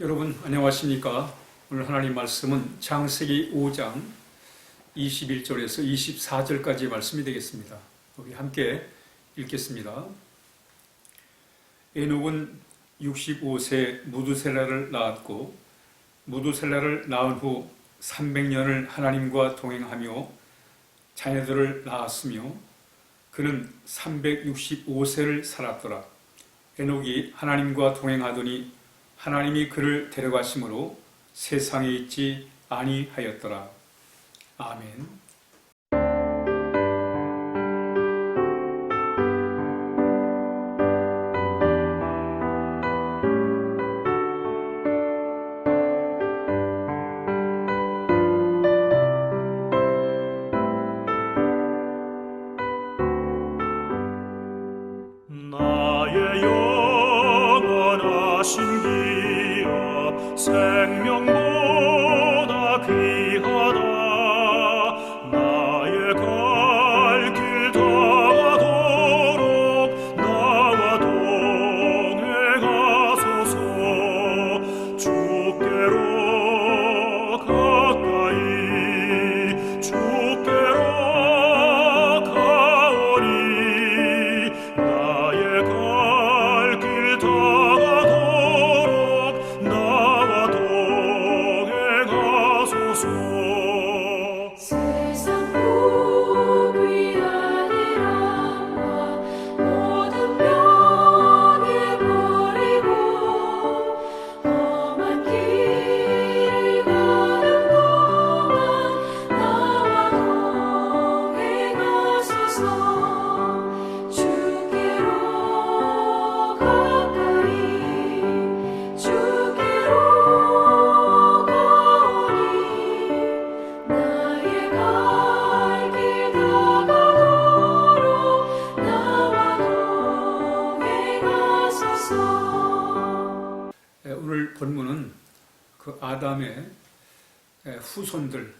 여러분 안녕하십니까? 오늘 하나님 말씀은 창세기 5장 21절에서 24절까지의 말씀이 되겠습니다. 우리 함께 읽겠습니다. 에녹은 65세 무두셀라를 낳았고 무두셀라를 낳은 후 300년을 하나님과 동행하며 자녀들을 낳았으며 그는 365세를 살았더라. 에녹이 하나님과 동행하더니 하나님이 그를 데려가심으로 세상에 있지 아니하였더라. 아멘. 나의 영원하신 기업 생명보다 귀하다. 나의 갈 길 다가도록 나와 동행하소서. 주께로 가까이 주께로 가오니 나의 갈 길 다가도록 나와 동행하소서. 세상 복 위하니라 모든 병에 버리고 험한 길을 가는 동안 나와 동행하소서. 주께로 가까이 주께로 가오니 나의 갈 길 다가도록 나와 동행하소서. 오늘 본문은 그 아담의 후손들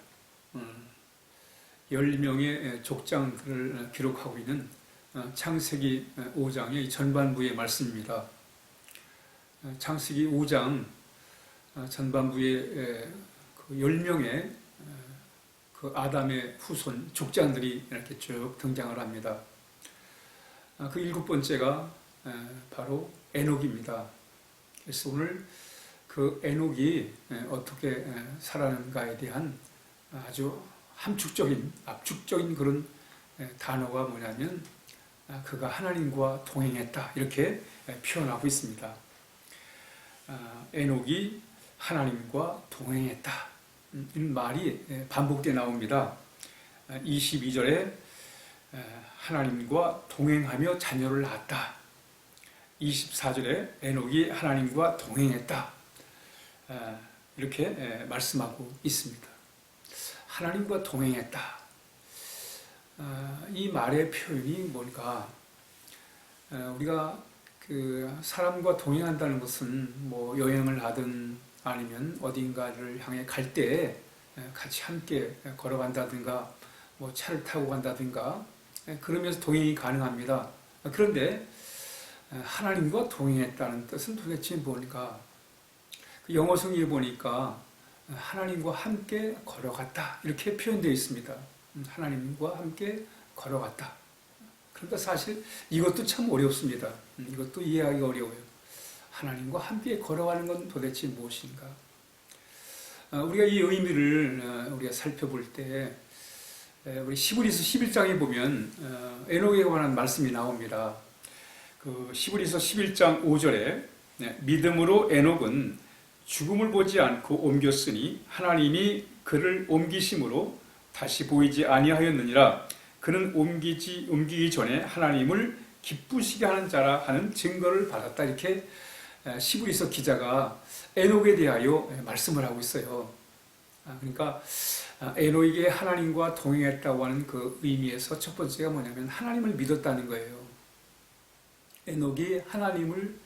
10명의 족장들을 기록하고 있는 창세기 5장의 전반부의 말씀입니다. 창세기 5장 전반부에 그 10명의 그 아담의 후손 족장들이 이렇게 쭉 등장을 합니다. 그 7번째가 바로 에녹입니다. 그래서 오늘 그 에녹이 어떻게 살았는가에 대한 아주 함축적인, 압축적인 그런 단어가 뭐냐면 그가 하나님과 동행했다 이렇게 표현하고 있습니다. 에녹이 하나님과 동행했다 이 말이 반복되어 나옵니다. 22절에 하나님과 동행하며 자녀를 낳았다. 24절에 에녹이 하나님과 동행했다. 이렇게 말씀하고 있습니다. 하나님과 동행했다. 이 말의 표현이 뭔가 우리가 그 사람과 동행한다는 것은 뭐 여행을 하든 아니면 어딘가를 향해 갈 때 같이 함께 걸어간다든가 뭐 차를 타고 간다든가 그러면서 동행이 가능합니다. 그런데 하나님과 동행했다는 뜻은 도대체 뭔가? 영어 성경에 보니까 하나님과 함께 걸어갔다 이렇게 표현되어 있습니다. 하나님과 함께 걸어갔다. 그러니까 사실 이것도 참 어렵습니다. 이것도 이해하기가 어려워요. 하나님과 함께 걸어가는 건 도대체 무엇인가? 우리가 이 의미를 우리가 살펴볼 때 우리 시브리서 11장에 보면 에녹에 관한 말씀이 나옵니다. 그 시브리서 11장 5절에 믿음으로 에녹은 죽음을 보지 않고 옮겼으니 하나님이 그를 옮기심으로 다시 보이지 아니하였느니라. 그는 옮기기 전에 하나님을 기쁘시게 하는 자라 하는 증거를 받았다. 이렇게 시브리서 기자가 에녹에 대하여 말씀을 하고 있어요. 그러니까 에녹에게 하나님과 동행했다고 하는 그 의미에서 첫 번째가 뭐냐면 하나님을 믿었다는 거예요. 에녹이 하나님을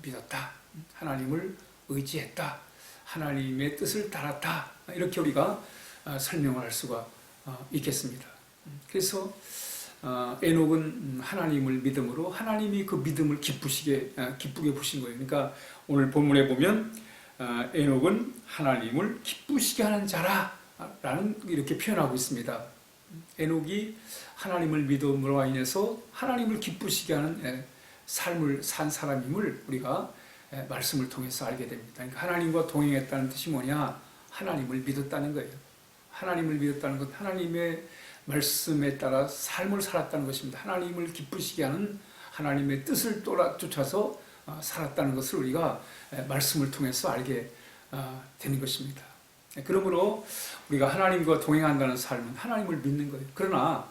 믿었다. 하나님을 의지했다. 하나님의 뜻을 따랐다. 이렇게 우리가 설명을 할 수가 있겠습니다. 그래서 에녹은 하나님을 믿음으로 하나님이 그 믿음을 기쁘게 보신 거예요. 그러니까 오늘 본문에 보면 에녹은 하나님을 기쁘시게 하는 자라라는 이렇게 표현하고 있습니다. 에녹이 하나님을 믿음으로 인해서 하나님을 기쁘시게 하는 삶을 산 사람임을 우리가 말씀을 통해서 알게 됩니다. 그러니까 하나님과 동행했다는 뜻이 뭐냐? 하나님을 믿었다는 거예요. 하나님을 믿었다는 것, 하나님의 말씀에 따라 삶을 살았다는 것입니다. 하나님을 기쁘시게 하는 하나님의 뜻을 쫓아서 살았다는 것을 우리가 말씀을 통해서 알게 되는 것입니다. 그러므로 우리가 하나님과 동행한다는 삶은 하나님을 믿는 거예요. 그러나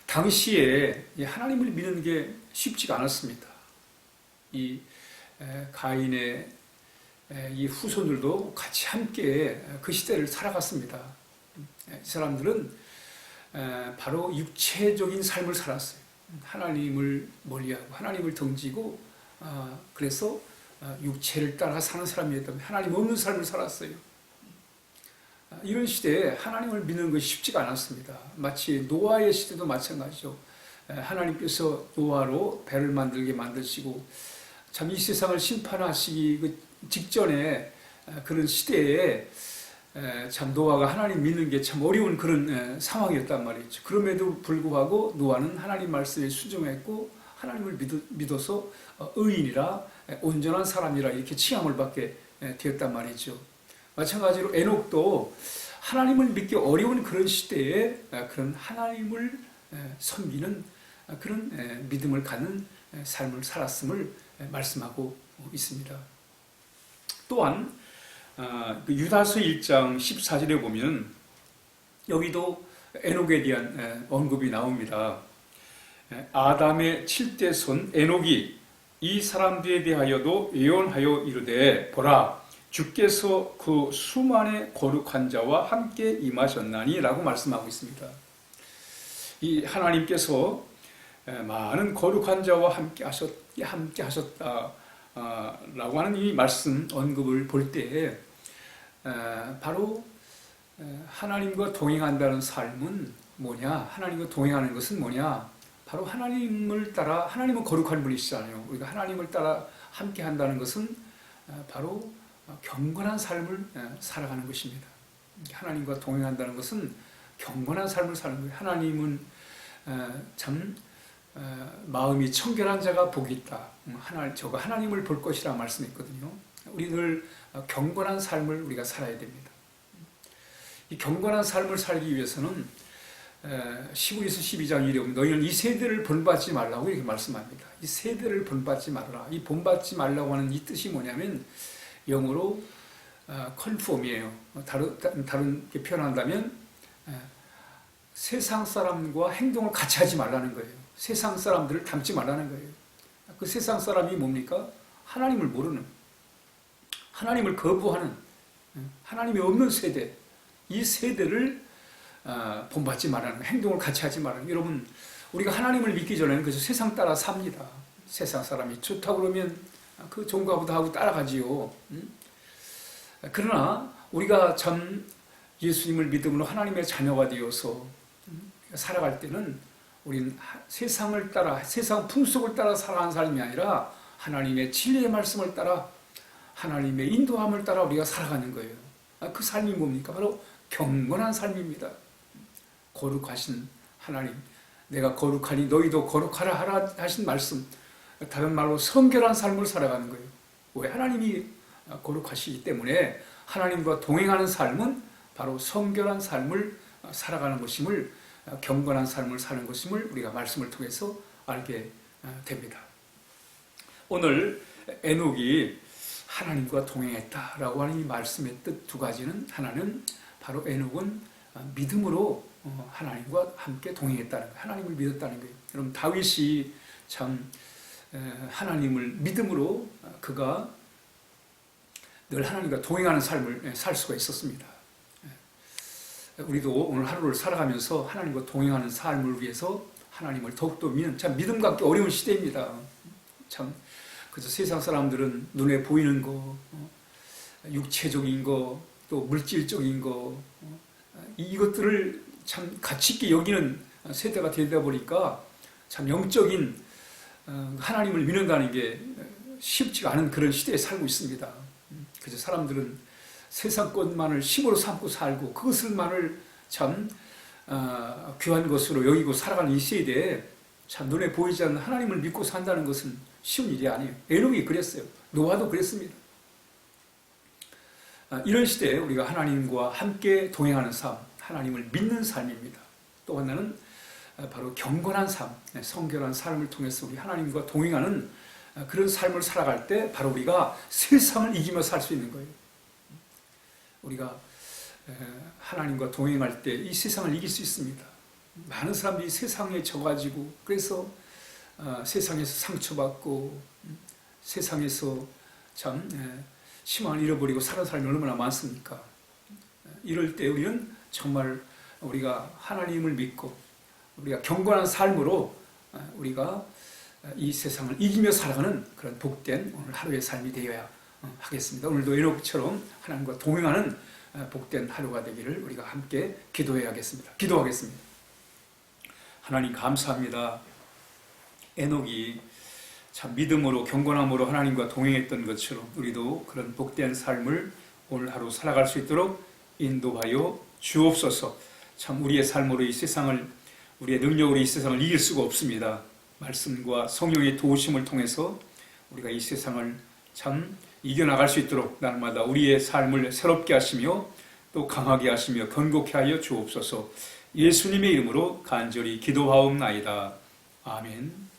당시에 하나님을 믿는 게 쉽지가 않았습니다. 이 가인의 이 후손들도 같이 함께 그 시대를 살아갔습니다. 이 사람들은 바로 육체적인 삶을 살았어요. 하나님을 멀리하고 하나님을 덩지고 그래서 육체를 따라 사는 사람이었다면 하나님 없는 삶을 살았어요. 이런 시대에 하나님을 믿는 것이 쉽지가 않았습니다. 마치 노아의 시대도 마찬가지죠. 하나님께서 노아로 배를 만들게 만드시고 참 이 세상을 심판하시기 그 직전에 그런 시대에 참 노아가 하나님 믿는 게 참 어려운 그런 상황이었단 말이죠. 그럼에도 불구하고 노아는 하나님 말씀에 순종했고 하나님을 믿어서 의인이라 온전한 사람이라 이렇게 칭함을 받게 되었단 말이죠. 마찬가지로 에녹도 하나님을 믿기 어려운 그런 시대에 그런 하나님을 섬기는 그런 믿음을 갖는 삶을 살았음을 말씀하고 있습니다. 또한 유다서 1장 14절에 보면 여기도 에녹에 대한 언급이 나옵니다. 아담의 7대 손 에녹이 이 사람들에 대하여도 예언하여 이르되 보라 주께서 그 수만의 거룩한 자와 함께 임하셨나니 라고 말씀하고 있습니다. 이 하나님께서 많은 거룩한 자와 함께 하셨다 라고 하는 이 말씀 언급을 볼 때 바로 하나님과 동행한다는 삶은 뭐냐? 하나님과 동행하는 것은 뭐냐? 바로 하나님을 따라, 하나님은 거룩한 분이시잖아요. 우리가 하나님을 따라 함께 한다는 것은 바로 경건한 삶을 살아가는 것입니다. 하나님과 동행한다는 것은 경건한 삶을 사는 거예요. 하나님은 참 마음이 청결한 자가 복이 있다. 저가 하나님을 볼 것이라 말씀했거든요. 우리 늘 경건한 삶을 우리가 살아야 됩니다. 이 경건한 삶을 살기 위해서는 시므리서 12장 1에 보면 너희는 이 세대를 본받지 말라고 이렇게 말씀합니다. 이 세대를 본받지 말라. 이 본받지 말라고 하는 이 뜻이 뭐냐면 영어로 컨폼이에요. 다른 표현한다면 세상 사람과 행동을 같이 하지 말라는 거예요. 세상 사람들을 닮지 말라는 거예요. 그 세상 사람이 뭡니까? 하나님을 모르는, 하나님을 거부하는, 하나님이 없는 세대, 이 세대를 본받지 말라는 거예요. 행동을 같이 하지 말라는 거예요. 여러분, 우리가 하나님을 믿기 전에는 그래서 세상 따라 삽니다. 세상 사람이 좋다고 그러면 그 좋은가 보다 하고 따라가지요. 그러나 우리가 참 예수님을 믿음으로 하나님의 자녀가 되어서 살아갈 때는 우리는 세상을 따라, 세상 풍속을 따라 살아가는 삶이 아니라 하나님의 진리의 말씀을 따라, 하나님의 인도함을 따라 우리가 살아가는 거예요. 그 삶이 뭡니까? 바로 경건한 삶입니다. 거룩하신 하나님, 내가 거룩하니 너희도 거룩하라 하라 하신 말씀, 다른 말로 성결한 삶을 살아가는 거예요. 왜? 하나님이 거룩하시기 때문에 하나님과 동행하는 삶은 바로 성결한 삶을 살아가는 것임을, 경건한 삶을 사는 것임을 우리가 말씀을 통해서 알게 됩니다. 오늘 에녹이 하나님과 동행했다라고 하는 이 말씀의 뜻 두 가지는, 하나는 바로 에녹은 믿음으로 하나님과 함께 동행했다는 거예요. 하나님을 믿었다는 거예요. 여러분, 다윗이 참 하나님을 믿음으로 그가 늘 하나님과 동행하는 삶을 살 수가 있었습니다. 우리도 오늘 하루를 살아가면서 하나님과 동행하는 삶을 위해서 하나님을 더욱더 믿는, 참 믿음 갖기 어려운 시대입니다. 참 그래서 세상 사람들은 눈에 보이는 거, 육체적인 거, 또 물질적인 거, 이것들을 참 가치 있게 여기는 세대가 되다 보니까 참 영적인 하나님을 믿는다는 게 쉽지가 않은 그런 시대에 살고 있습니다. 그래서 사람들은 세상 것만을 힘으로 삼고 살고 그것을만을 참 귀한 것으로 여기고 살아가는 이 시대에 참 눈에 보이지 않는 하나님을 믿고 산다는 것은 쉬운 일이 아니에요. 에녹이 그랬어요. 노아도 그랬습니다. 이런 시대에 우리가 하나님과 함께 동행하는 삶, 하나님을 믿는 삶입니다. 또 하나는 바로 경건한 삶, 성결한 삶을 통해서 우리 하나님과 동행하는 그런 삶을 살아갈 때 바로 우리가 세상을 이기며 살 수 있는 거예요. 우리가 하나님과 동행할 때 이 세상을 이길 수 있습니다. 많은 사람들이 세상에 져가지고 그래서 세상에서 상처받고 세상에서 참 희망을 잃어버리고 사는 사람이 얼마나 많습니까? 이럴 때 우리는 정말 우리가 하나님을 믿고 우리가 경건한 삶으로 우리가 이 세상을 이기며 살아가는 그런 복된 오늘 하루의 삶이 되어야 하겠습니다. 오늘도 에녹처럼 하나님과 동행하는 복된 하루가 되기를 우리가 함께 기도해야겠습니다. 기도하겠습니다. 하나님 감사합니다. 에녹이 참 믿음으로 경건함으로 하나님과 동행했던 것처럼 우리도 그런 복된 삶을 오늘 하루 살아갈 수 있도록 인도하여 주옵소서. 참 우리의 삶으로 이 세상을 우리의 능력으로 이 세상을 이길 수가 없습니다. 말씀과 성령의 도우심을 통해서 우리가 이 세상을 참 이겨나갈 수 있도록 날마다 우리의 삶을 새롭게 하시며 또 강하게 하시며 건강케 하여 주옵소서. 예수님의 이름으로 간절히 기도하옵나이다. 아멘.